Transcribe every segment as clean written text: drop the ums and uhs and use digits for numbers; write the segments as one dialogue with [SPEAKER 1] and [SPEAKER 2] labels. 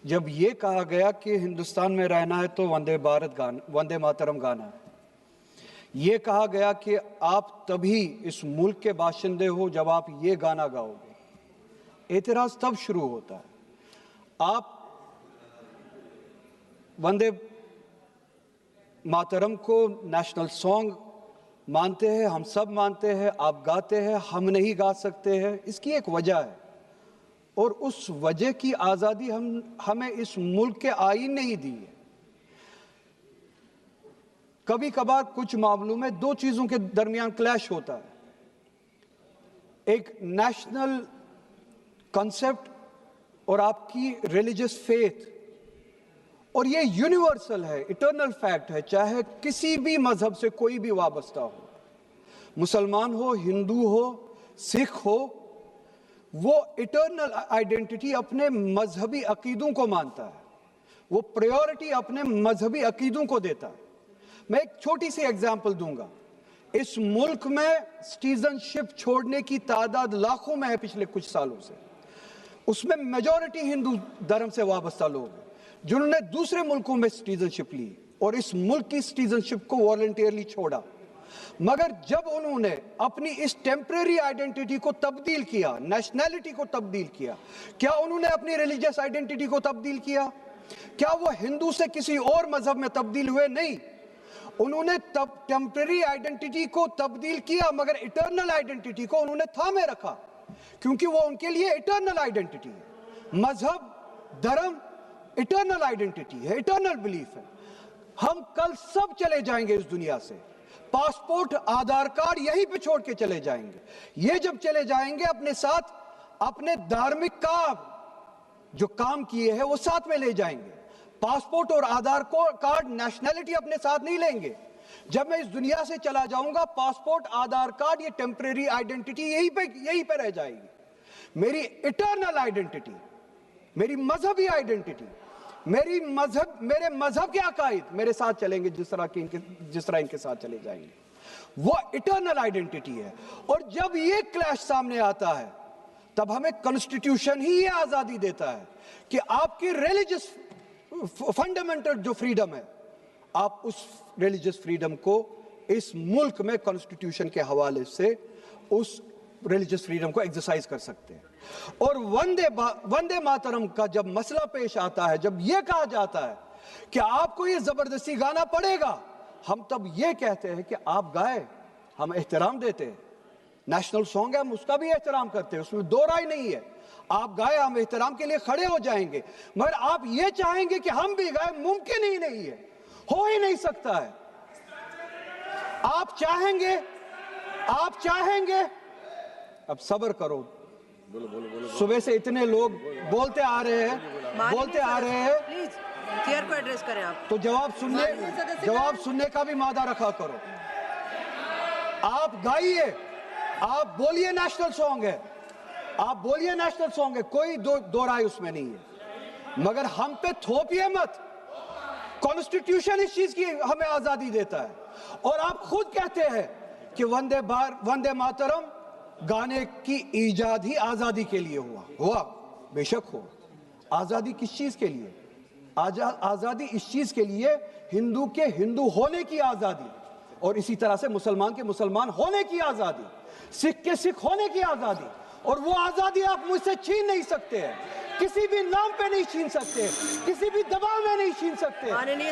[SPEAKER 1] جب یہ کہا گیا کہ ہندوستان میں رہنا ہے تو وندے ماترم گانا ہے، یہ کہا گیا کہ آپ تبھی اس ملک کے باشندے ہو جب آپ یہ گانا گاؤ گے، اعتراض تب شروع ہوتا ہے۔ آپ وندے ماترم کو نیشنل سانگ مانتے ہیں، ہم سب مانتے ہیں، آپ گاتے ہیں، ہم نہیں گا سکتے ہیں، اس کی ایک وجہ ہے، اور اس وجہ کی آزادی ہمیں اس ملک کے آئین نے ہی دی ہے۔ کبھی کبھار کچھ معاملوں میں دو چیزوں کے درمیان کلیش ہوتا ہے، ایک نیشنل کنسپٹ اور آپ کی ریلیجس فیتھ، اور یہ یونیورسل ہے، ایٹرنل فیکٹ ہے، چاہے کسی بھی مذہب سے کوئی بھی وابستہ ہو، مسلمان ہو، ہندو ہو، سکھ ہو، وہ ایٹرنل آئیڈینٹی اپنے مذہبی عقیدوں کو مانتا ہے، وہ پریورٹی اپنے مذہبی عقیدوں کو دیتا ہے۔ میں ایک چھوٹی سی ایگزامپل دوں گا، اس ملک میں سٹیزن شپ چھوڑنے کی تعداد لاکھوں میں ہے پچھلے کچھ سالوں سے، اس میں میجورٹی ہندو دھرم سے وابستہ لوگ ہیں جنہوں نے دوسرے ملکوں میں سٹیزن شپ لی اور اس ملک کی سٹیزن شپ کو والنٹیئرلی چھوڑا، مگر جب انہوں نے اپنی اس ٹیمپریری آئیڈینٹی کو تبدیل کیا، نیشنلٹی کو تبدیل کیا، کیا انہوں نے اپنی ریلیجس آئیڈینٹی کو تبدیل کیا؟ کیا وہ ہندو سے کسی اور مذہب میں تبدیل ہوئے؟ نہیں، انہوں نے ٹیمپریری آئیڈینٹی کو تبدیل کیا، مگر ایٹرنل آئیڈینٹی کو انہوں نے تھامے رکھا، کیونکہ وہ ان کے لیے ایٹرنل آئیڈینٹی ہے۔ مذہب، دھرم ایٹرنل آئیڈینٹی ہے، ایٹرنل بلیف ہے۔ ہم کل سب چلے جائیں گے اس دنیا سے، پاسپورٹ، آدھار کارڈ یہیں پہ چھوڑ کے چلے جائیں گے۔ یہ جب چلے جائیں گے اپنے ساتھ اپنے دھارمک جو کام کیے ہیں وہ ساتھ میں لے جائیں گے۔ پاسپورٹ اور آدھار کارڈ نیشنلٹی اپنے ساتھ نہیں لیں گے۔ جب میں اس دنیا سے چلا جاؤں گا، پاسپورٹ، آدھار کارڈ، یہ ٹیمپریری آئیڈینٹی یہیں پہ رہ جائے گی۔ میری ایٹرنل آئیڈینٹی، میری مذہبی آئیڈینٹی، میرے مذہب کے عقائد میرے ساتھ چلیں گے جس طرح ان کے ساتھ چلے جائیں گے، وہ ایٹرنل آئیڈینٹی ہے۔ اور جب یہ کلیش سامنے آتا ہے تب ہمیں کنسٹیٹیوشن ہی یہ آزادی دیتا ہے کہ آپ کی ریلیجس فنڈامنٹل جو فریڈم ہے، آپ اس ریلیجس فریڈم کو اس ملک میں کنسٹیٹیوشن کے حوالے سے اس ریلیجس فریڈم کو ایکسرسائز کر سکتے ہیں۔ اور وندے ماترم کا جب مسئلہ پیش آتا ہے، جب یہ کہا جاتا ہے کہ آپ کو یہ زبردستی گانا پڑے گا، ہم تب یہ کہتے ہیں کہ آپ گائے، ہم احترام دیتے ہیں، نیشنل سانگ ہے، ہم اس کا بھی احترام کرتے ہیں، اس میں دو رائے نہیں ہے، آپ گائے، ہم احترام کے لیے کھڑے ہو جائیں گے، مگر آپ یہ چاہیں گے کہ ہم بھی گائے، ممکن ہی نہیں ہے، ہو ہی نہیں سکتا ہے۔ آپ چاہیں گے، اب صبر کرو، صبح سے اتنے لوگ بولتے آ رہے ہیں،
[SPEAKER 2] پلیز چیئر کو ایڈریس کریں آپ،
[SPEAKER 1] تو جواب سننے کا بھی مادہ رکھا کرو۔ آپ گائیے، آپ بولیے نیشنل سانگ ہے، کوئی دو رائے اس میں نہیں ہے، مگر ہم پہ تھوپیے مت۔ کانسٹیٹیوشن اس چیز کی ہمیں آزادی دیتا ہے، اور آپ خود کہتے ہیں کہ وندے ماترم گانے کی ایجاد ہی آزادی کے لیے ہوا، بے شک ہو۔ آزادی کس چیز کے لیے؟ آزادی اس چیز کے لیے، ہندو کے ہندو ہونے کی آزادی، اور اسی طرح سے مسلمان کے مسلمان ہونے کی آزادی، سکھ کے سکھ ہونے کی آزادی، اور وہ آزادی آپ مجھ سے چھین نہیں سکتے ہیں، کسی بھی نام پہ نہیں چھین سکتے، کسی بھی دباؤ میں نہیں چھین سکتے،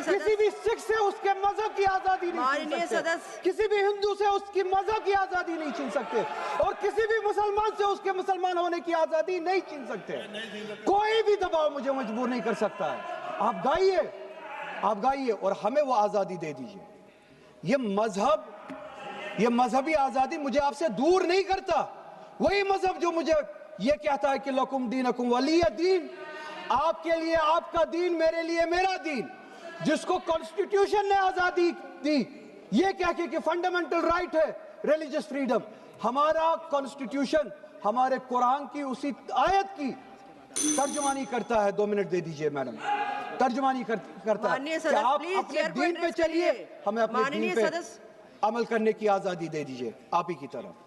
[SPEAKER 1] کسی بھی سکھ سے اس کے مذہب کی آزادی نہیں چھین سکتے، کسی بھی ہندو سے اس کی مذہب کی آزادی نہیں چھین سکتے، اور کسی بھی مسلمان سے اس کے مسلمان ہونے کی آزادی نہیں چھین سکتے۔ کوئی بھی دباؤ مجھے مجبور نہیں کر سکتا ہے۔ آپ گائیے اور ہمیں وہ آزادی دے دیجئے۔ یہ مذہبی آزادی مجھے آپ سے دور نہیں کرتا، وہی مذہب جو مجھے یہ کہتا ہے کہ لکم دینکم ولی دین، آپ کے لیے آپ کا دین، میرے لیے میرا دین، جس کو کانسٹیٹیوشن نے آزادی دی، یہ کہہ کے کہ فنڈامنٹل رائٹ ہے ریلیجس فریڈم۔ ہمارا کانسٹیٹیوشن ہمارے قرآن کی اسی آیت کی ترجمانی کرتا ہے۔ 2 منٹ دے دیجئے میڈم، ترجمانی کرتا ہے کہ آپ اپنے دین پہ چلیے، ہمیں اپنے دین پہ عمل کرنے کی آزادی دے دیجئے۔ آپ ہی کی طرف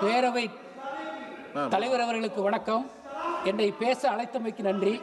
[SPEAKER 3] பேரவை தலைவர் அவர்களுக்கு வணக்கம். என்னை பேச அழைத்தமைக்கு நன்றி.